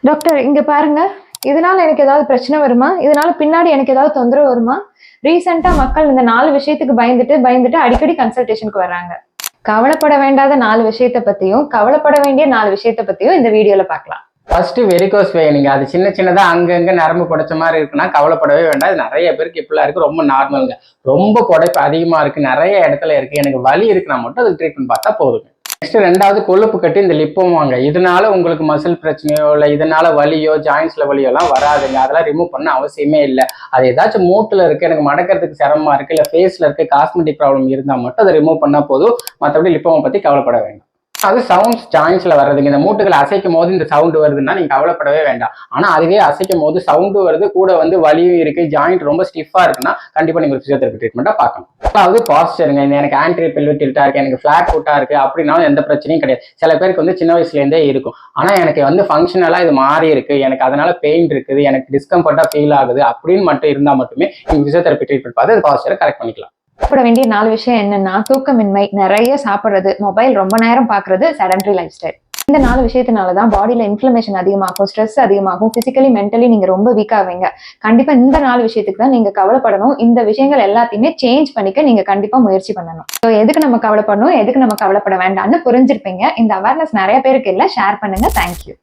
Doctor இங்க பாருங்க, இதனால எனக்கு ஏதாவது பிரச்சனை வருமா? இதனால பின்னாடி எனக்கு ஏதாவது தொந்தரவு வருமா? ரீசெண்டா மக்கள் இந்த 4 விஷயத்துக்கு பயந்துட்டு அடிக்கடி கன்சல்டேஷனுக்கு வர்றாங்க. கவலைப்பட வேண்டாத 4 விஷயத்த பத்தியும், கவலைப்பட வேண்டிய 4 விஷயத்த பத்தியும் இந்த வீடியோல பார்க்கலாம். First varicose veining. அது சின்னதா அங்கங்க நரம்பு புடைச்ச மாதிரி இருக்குன்னா கவலைப்படவே வேண்டாம். இது நிறைய பேருக்கு இப்படிலாம் இருக்கு, ரொம்ப நார்மலுங்க. ரொம்ப புடைப்பு அதிகமா இருக்கு, நிறைய இடத்துல இருக்கு, எனக்கு வலி இருக்குன்னா மட்டும் அதுக்கு ட்ரீட்மெண்ட் பார்த்தா போதுங்க. நெக்ஸ்ட் ரெண்டாவது கொழுப்பு கட்டி இந்த லிப்போமாங்க. இதனால உங்களுக்கு மசில் பிரச்சனையோ இல்லை இதனால வலியோ ஜாயின்ஸ்ல வலியோ எல்லாம் வராதுங்க. அதெல்லாம் ரிமூவ் பண்ண அவசியமே இல்லை. அது ஏதாச்சும் மூட்டுல இருக்கு, எனக்கு மடக்கிறதுக்கு சிரமமா இருக்கு, இல்லை ஃபேஸ்ல இருக்கு, காஸ்மெட்டிக் ப்ராப்ளம் இருந்தா மட்டும் அதை ரிமூவ் பண்ணா போதும். மற்றபடி லிப்போமா பத்தி கவலைப்பட வேண்டாம். அது சவுண்ட்ஸ் ஜாயின்ஸ்ல வர்றதுங்க. இந்த மூட்டுகளை அசைக்கும் போது இந்த சவுண்ட் வருதுன்னா நீங்க கவலைப்படவே வேண்டாம். ஆனா அதுவே அசைக்கும் போது சவுண்டு வருது, கூட வந்து வலியும் இருக்கு, ஜாயிண்ட் ரொம்ப ஸ்டிஃபா இருக்குன்னா கண்டிப்பா நீங்க பிசியோதெரபி ட்ரீட்மெண்ட்டா பார்க்கணும். அதாவது பாஸ்டருங்க. எனக்கு ஆன்ட்ரி பெல்விக் டில்ட்டா இருக்கு, எனக்கு ஃபிளாட் ஃபுட்டா இருக்கு அப்படின்னாலும் எந்த பிரச்சனையும் கிடையாது. சில பேருக்கு வந்து சின்ன வயசுல இருந்தே இருக்கும். ஆனா எனக்கு வந்து ஃபங்க்ஷனலா இது மாறி இருக்கு, எனக்கு அதனால பெயின் இருக்குது, எனக்கு டிஸ்கம்ஃபர்ட்டா ஃபீல் ஆகுது அப்படின்னு மட்டும் இருந்தா மட்டுமே நீங்க பிசியோதெரபி ட்ரீட்மெண்ட் பார்த்து அது பாஸ்டரை கரெக்ட் பண்ணிக்கலாம். சாப்பிட வேண்டிய 4 விஷயம் என்னன்னா, தூக்கமின்மை, நிறைய சாப்பிடுறது, மொபைல் ரொம்ப நேரம் பாக்குறது, செடன்டரி லைஃப் ஸ்டைல். இந்த 4 விஷயத்தினாலதான் பாடியில இன்ஃபிளமேஷன் அதிகமாகும், ஸ்ட்ரெஸ் அதிகமாகும், பிசிக்கலி மென்டலி நீங்க ரொம்ப வீக் ஆவீங்க. கண்டிப்பா இந்த 4 விஷயத்துக்கு தான் நீங்க கவலைப்படணும். இந்த விஷயங்கள் எல்லாத்தையுமே சேஞ்ச் பண்ணிக்க நீங்க கண்டிப்பா முயற்சி பண்ணணும். எதுக்கு நம்ம கவலைப்படணும், எதுக்கு நம்ம கவலைப்பட வேண்டாம்னு புரிஞ்சிருப்பீங்க. இந்த அவேர்னஸ் நிறைய பேருக்கு இல்ல, ஷேர் பண்ணுங்க. தேங்க்யூ.